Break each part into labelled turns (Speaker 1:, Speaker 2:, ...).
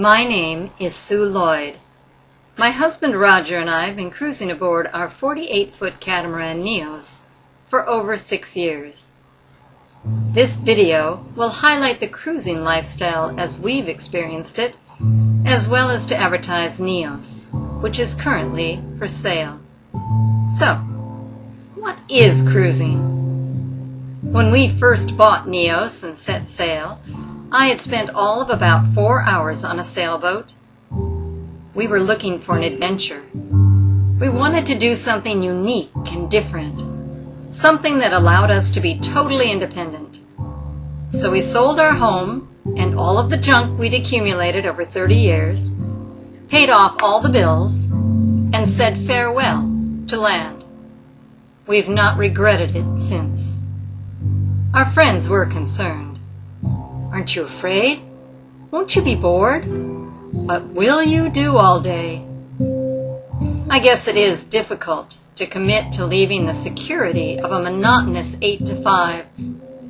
Speaker 1: My name is Sue Lloyd. My husband Roger and I have been cruising aboard our 48-foot catamaran Neos for over 6 years. This video will highlight the cruising lifestyle as we've experienced it, as well as to advertise Neos, which is currently for sale. So, what is cruising? When we first bought Neos and set sail, I had spent all of about 4 hours on a sailboat. We were looking for an adventure. We wanted to do something unique and different, something that allowed us to be totally independent. So we sold our home and all of the junk we'd accumulated over 30 years, paid off all the bills, and said farewell to land. We've not regretted it since. Our friends were concerned. Aren't you afraid? Won't you be bored? What will you do all day? I guess it is difficult to commit to leaving the security of a monotonous 8 to 5,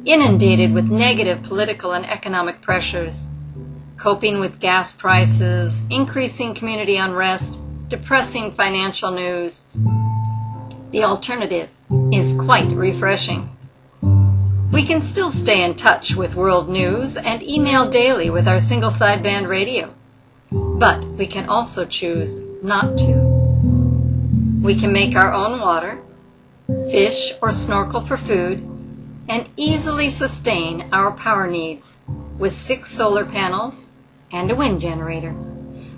Speaker 1: inundated with negative political and economic pressures, coping with gas prices, increasing community unrest, depressing financial news. The alternative is quite refreshing. We can still stay in touch with world news and email daily with our single sideband radio, but we can also choose not to. We can make our own water, fish or snorkel for food, and easily sustain our power needs with 6 solar panels and a wind generator,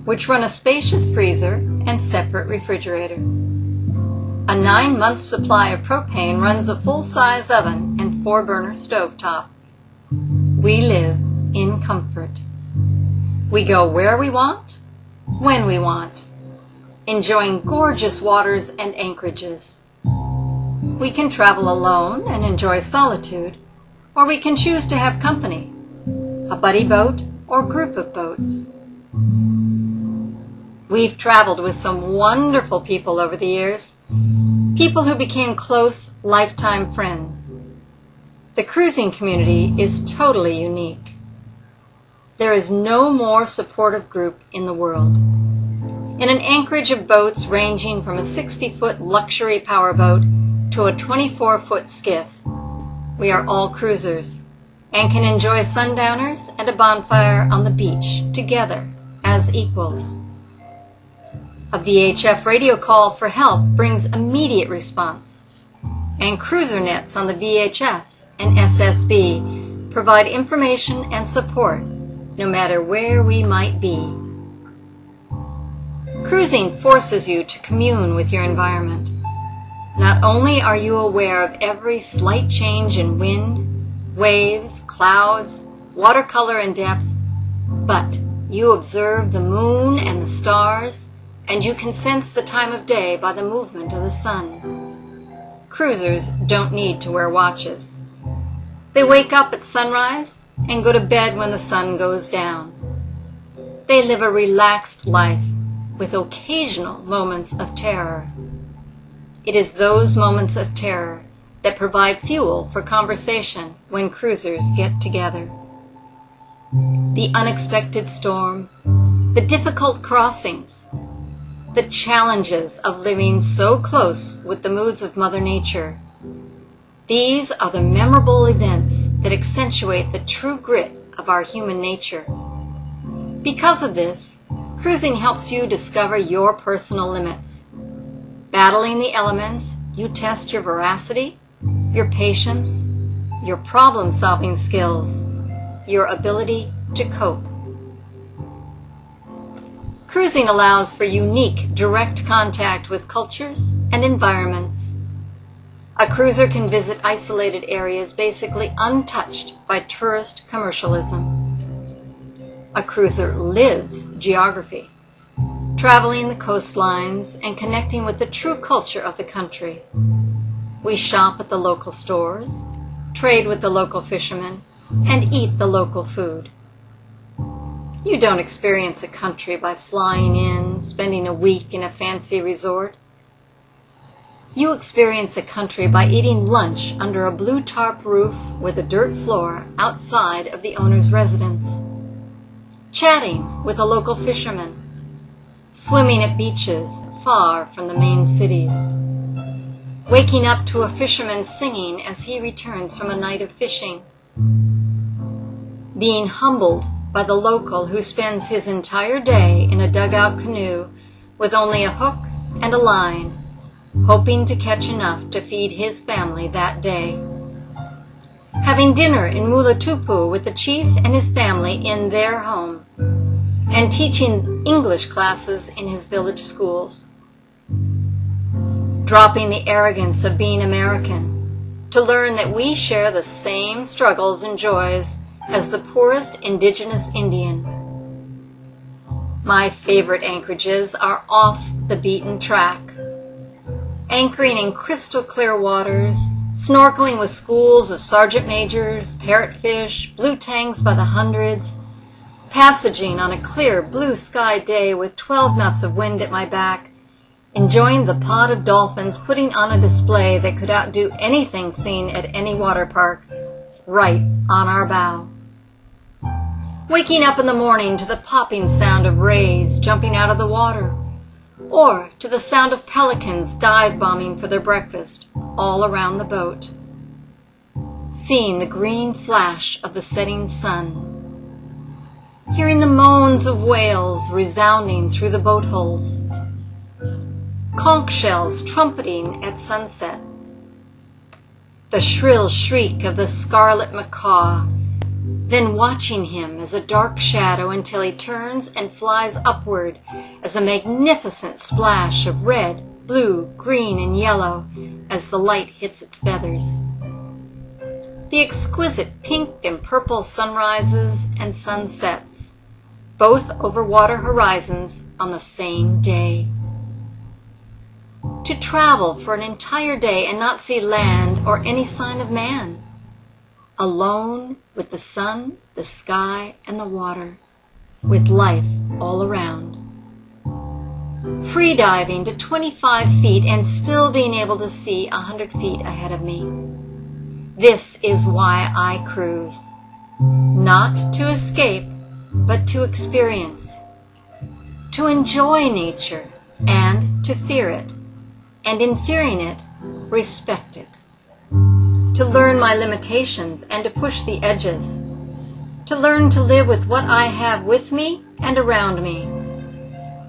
Speaker 1: which run a spacious freezer and separate refrigerator. A 9-month supply of propane runs a full-size oven and 4-burner stovetop. We live in comfort. We go where we want, when we want, enjoying gorgeous waters and anchorages. We can travel alone and enjoy solitude, or we can choose to have company, a buddy boat or group of boats. We've traveled with some wonderful people over the years, people who became close, lifetime friends. The cruising community is totally unique. There is no more supportive group in the world. In an anchorage of boats ranging from a 60-foot luxury powerboat to a 24-foot skiff, we are all cruisers and can enjoy sundowners and a bonfire on the beach together as equals. A VHF radio call for help brings immediate response, and cruiser nets on the VHF and SSB provide information and support no matter where we might be. Cruising forces you to commune with your environment. Not only are you aware of every slight change in wind, waves, clouds, watercolor, and depth, but you observe the moon and the stars, and you can sense the time of day by the movement of the sun. Cruisers don't need to wear watches. They wake up at sunrise and go to bed when the sun goes down. They live a relaxed life with occasional moments of terror. It is those moments of terror that provide fuel for conversation when cruisers get together. The unexpected storm, the difficult crossings, the challenges of living so close with the moods of Mother Nature. These are the memorable events that accentuate the true grit of our human nature. Because of this, cruising helps you discover your personal limits. Battling the elements, you test your veracity, your patience, your problem-solving skills, your ability to cope. Cruising allows for unique, direct contact with cultures and environments. A cruiser can visit isolated areas basically untouched by tourist commercialism. A cruiser lives geography, traveling the coastlines and connecting with the true culture of the country. We shop at the local stores, trade with the local fishermen, and eat the local food. You don't experience a country by flying in, spending a week in a fancy resort. You experience a country by eating lunch under a blue tarp roof with a dirt floor outside of the owner's residence. chatting with a local fisherman, swimming at beaches far from the main cities, waking up to a fisherman singing as he returns from a night of fishing, being humbled by the local who spends his entire day in a dugout canoe with only a hook and a line, hoping to catch enough to feed his family that day. Having dinner in Mulatupu with the chief and his family in their home, and teaching English classes in his village schools. Dropping the arrogance of being American to learn that we share the same struggles and joys as the poorest indigenous Indian. My favorite anchorages are off the beaten track. Anchoring in crystal clear waters, snorkeling with schools of sergeant majors, parrotfish, blue tangs by the hundreds, passaging on a clear blue sky day with 12 knots of wind at my back, enjoying the pod of dolphins putting on a display that could outdo anything seen at any water park, right on our bow. Waking up in the morning to the popping sound of rays jumping out of the water, or to the sound of pelicans dive-bombing for their breakfast all around the boat. Seeing the green flash of the setting sun. Hearing the moans of whales resounding through the boat hulls. Conch shells trumpeting at sunset. The shrill shriek of the scarlet macaw, then watching him as a dark shadow until he turns and flies upward as a magnificent splash of red, blue, green, and yellow as the light hits its feathers. The exquisite pink and purple sunrises and sunsets, both over water horizons on the same day. To travel for an entire day and not see land or any sign of man. Alone with the sun, the sky, and the water, with life all around. Free diving to 25 feet and still being able to see 100 feet ahead of me. This is why I cruise. Not to escape, but to experience. To enjoy nature and to fear it, and in fearing it, respect it. To learn my limitations and to push the edges. To learn to live with what I have with me and around me.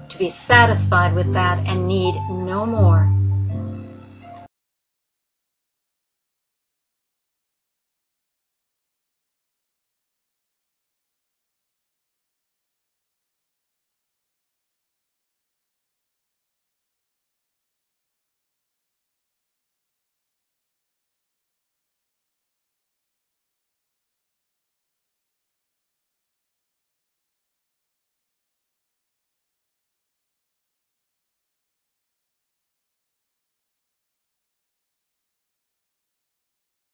Speaker 1: To be satisfied with that and need no more.